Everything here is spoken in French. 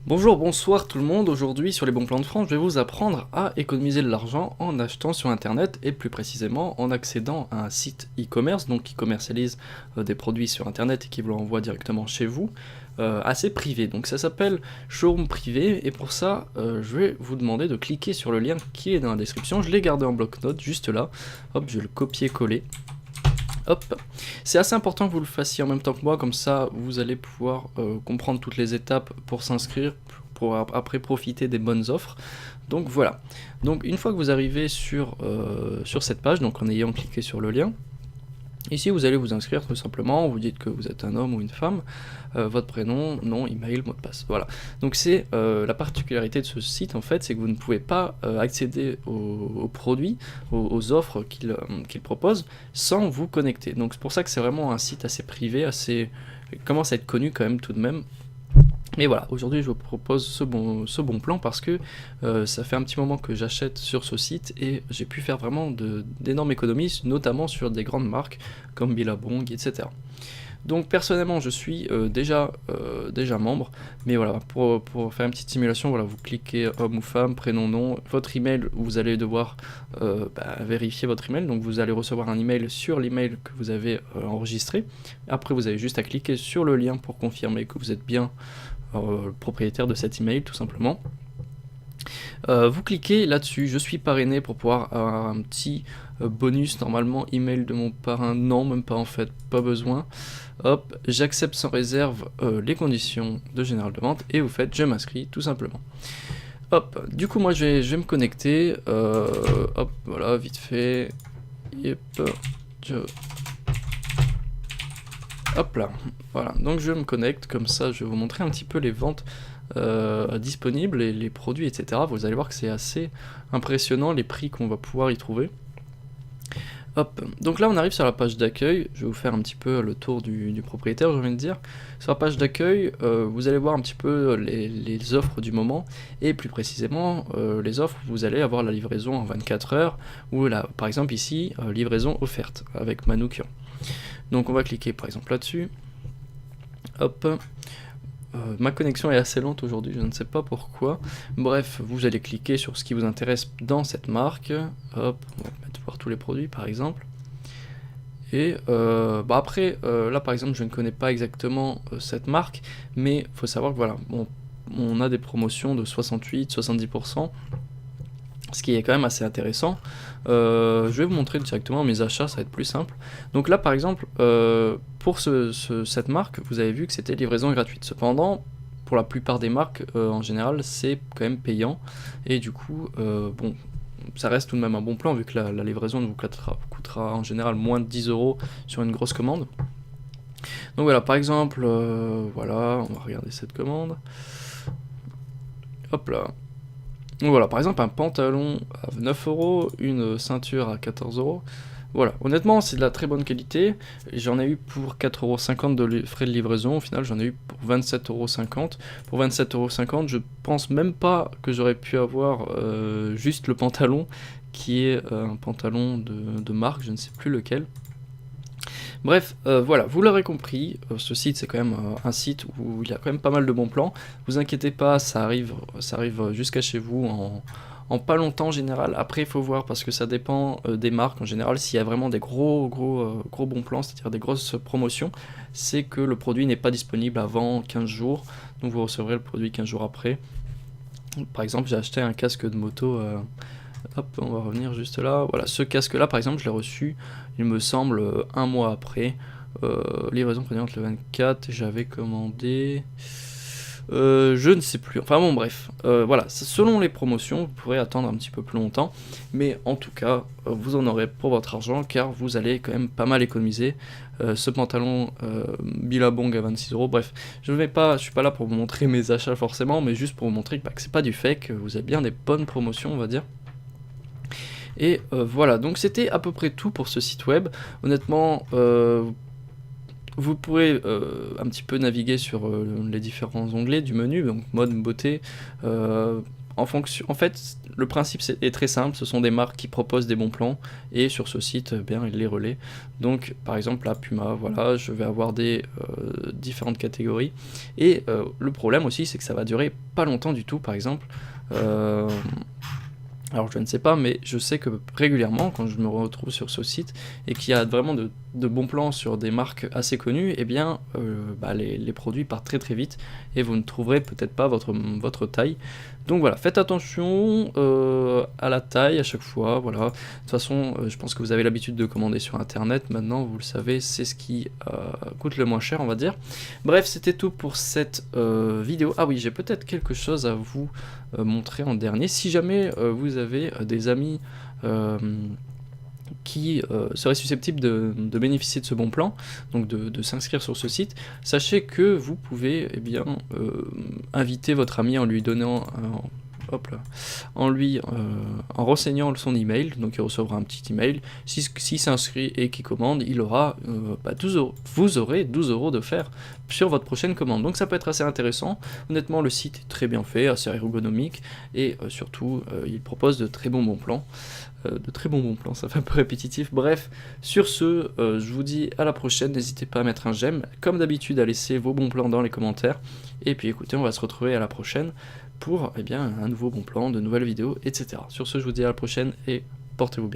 Bonjour, bonsoir tout le monde. Aujourd'hui sur les bons plans de France, je vais vous apprendre à économiser de l'argent en achetant sur internet et plus précisément en accédant à un site e-commerce, donc qui commercialise des produits sur internet et qui vous l'envoie directement chez vous, assez privé. Donc ça s'appelle Showroom privé et pour ça je vais vous demander de cliquer sur le lien qui est dans la description. Je l'ai gardé en bloc-notes juste là. Hop, je vais le copier-coller. Hop, c'est assez important que vous le fassiez en même temps que moi, comme ça vous allez pouvoir comprendre toutes les étapes pour s'inscrire, pour après profiter des bonnes offres. Donc voilà, donc une fois que vous arrivez sur cette page, donc en ayant cliqué sur le lien, ici vous allez vous inscrire tout simplement, vous dites que vous êtes un homme ou une femme, votre prénom, nom, email, mot de passe, voilà. Donc c'est la particularité de ce site en fait, c'est que vous ne pouvez pas accéder aux produits, aux offres qu'il propose sans vous connecter. Donc c'est pour ça que c'est vraiment un site assez privé, assez commence à être connu quand même tout de même. Mais voilà, aujourd'hui je vous propose ce bon plan parce que ça fait un petit moment que j'achète sur ce site et j'ai pu faire vraiment d'énormes économies, notamment sur des grandes marques comme Billabong, etc. Donc personnellement je suis déjà membre, mais voilà, pour faire une petite simulation, voilà, vous cliquez homme ou femme, prénom, nom, votre email, vous allez devoir vérifier votre email, donc vous allez recevoir un email sur l'email que vous avez enregistré. Après vous avez juste à cliquer sur le lien pour confirmer que vous êtes bien propriétaire de cet email tout simplement. Vous cliquez là-dessus, je suis parrainé pour pouvoir avoir un petit bonus, normalement email de mon parrain, non même pas en fait, pas besoin. Hop, j'accepte sans réserve les conditions de général de vente et vous faites je m'inscris tout simplement. Hop, du coup moi je vais me connecter, hop voilà vite fait, yep, hop là, voilà, donc je me connecte, comme ça je vais vous montrer un petit peu les ventes disponibles et les produits etc. Vous allez voir que c'est assez impressionnant les prix qu'on va pouvoir y trouver. Hop, donc là on arrive sur la page d'accueil, je vais vous faire un petit peu le tour du propriétaire, j'ai envie de dire. Sur la page d'accueil, vous allez voir un petit peu les offres du moment, et plus précisément les offres, vous allez avoir la livraison en 24 heures, ou là, par exemple ici, livraison offerte, avec Manoukian. Donc on va cliquer par exemple là-dessus, hop. Ma connexion est assez lente aujourd'hui, je ne sais pas pourquoi. Bref, vous allez cliquer sur ce qui vous intéresse dans cette marque. Hop, on va mettre voir tous les produits par exemple. Et après, là par exemple, je ne connais pas exactement cette marque, mais il faut savoir que voilà, on a des promotions de 68-70%. Ce qui est quand même assez intéressant. Je vais vous montrer directement mes achats, ça va être plus simple. Donc là par exemple, pour cette marque, vous avez vu que c'était livraison gratuite. Cependant, pour la plupart des marques, en général, c'est quand même payant. Et du coup, bon, ça reste tout de même un bon plan, vu que la livraison vous coûtera en général moins de 10 € sur une grosse commande. Donc voilà, par exemple, voilà, on va regarder cette commande. Hop là. Donc voilà, par exemple un pantalon à 9 €, une ceinture à 14 €. Voilà, honnêtement c'est de la très bonne qualité. J'en ai eu pour 4,50 € de frais de livraison, au final j'en ai eu pour 27,50 €. Pour 27,50 €, je pense même pas que j'aurais pu avoir juste le pantalon, qui est un pantalon de marque, je ne sais plus lequel. Bref, voilà, vous l'aurez compris, ce site c'est quand même un site où il y a quand même pas mal de bons plans. Vous inquiétez pas, ça arrive jusqu'à chez vous en pas longtemps en général. Après il faut voir parce que ça dépend des marques en général. S'il y a vraiment des gros bons plans, c'est-à-dire des grosses promotions, c'est que le produit n'est pas disponible avant 15 jours. Donc vous recevrez le produit 15 jours après. Par exemple j'ai acheté un casque de moto, hop, on va revenir juste là. Voilà, ce casque-là, par exemple, je l'ai reçu, il me semble, un mois après. Livraison précédente le 24, j'avais commandé... je ne sais plus. Enfin bon, bref. Voilà, selon les promotions, vous pourrez attendre un petit peu plus longtemps. Mais en tout cas, vous en aurez pour votre argent, car vous allez quand même pas mal économiser. Ce pantalon Billabong à 26 €. Bref, je suis pas là pour vous montrer mes achats forcément, mais juste pour vous montrer que c'est pas du fake, vous avez bien des bonnes promotions, on va dire. Et voilà, donc c'était à peu près tout pour ce site web. Honnêtement, vous pourrez un petit peu naviguer sur les différents onglets du menu, donc mode, beauté, en fait, le principe est très simple, ce sont des marques qui proposent des bons plans, et sur ce site, bien, ils les relaient. Donc, par exemple, là, Puma, voilà, je vais avoir des différentes catégories, et le problème aussi, c'est que ça va durer pas longtemps du tout, par exemple. Alors je ne sais pas, mais je sais que régulièrement, quand je me retrouve sur ce site et qu'il y a vraiment de bons plans sur des marques assez connues, eh bien les produits partent très très vite et vous ne trouverez peut-être pas votre taille. Donc voilà, faites attention à la taille à chaque fois, voilà. De toute façon, je pense que vous avez l'habitude de commander sur internet, maintenant vous le savez, c'est ce qui coûte le moins cher, on va dire. Bref, c'était tout pour cette vidéo. Ah oui, j'ai peut-être quelque chose à vous montrer en dernier. Si jamais vous avez des amis qui seraient susceptibles de bénéficier de ce bon plan, donc de s'inscrire sur ce site, sachez que vous pouvez inviter votre ami en lui donnant en renseignant son email, donc il recevra un petit email. S'il s'inscrit et qu'il commande, il aura 12 euros. Vous aurez 12 euros de faire sur votre prochaine commande. Donc ça peut être assez intéressant. Honnêtement, le site est très bien fait, assez ergonomique, et surtout, il propose de très bons plans. Ça fait un peu répétitif. Bref, sur ce, je vous dis à la prochaine. N'hésitez pas à mettre un j'aime, comme d'habitude, à laisser vos bons plans dans les commentaires. Et puis écoutez, on va se retrouver à la prochaine pour un nouveau bon plan, de nouvelles vidéos, etc. Sur ce, je vous dis à la prochaine et portez-vous bien.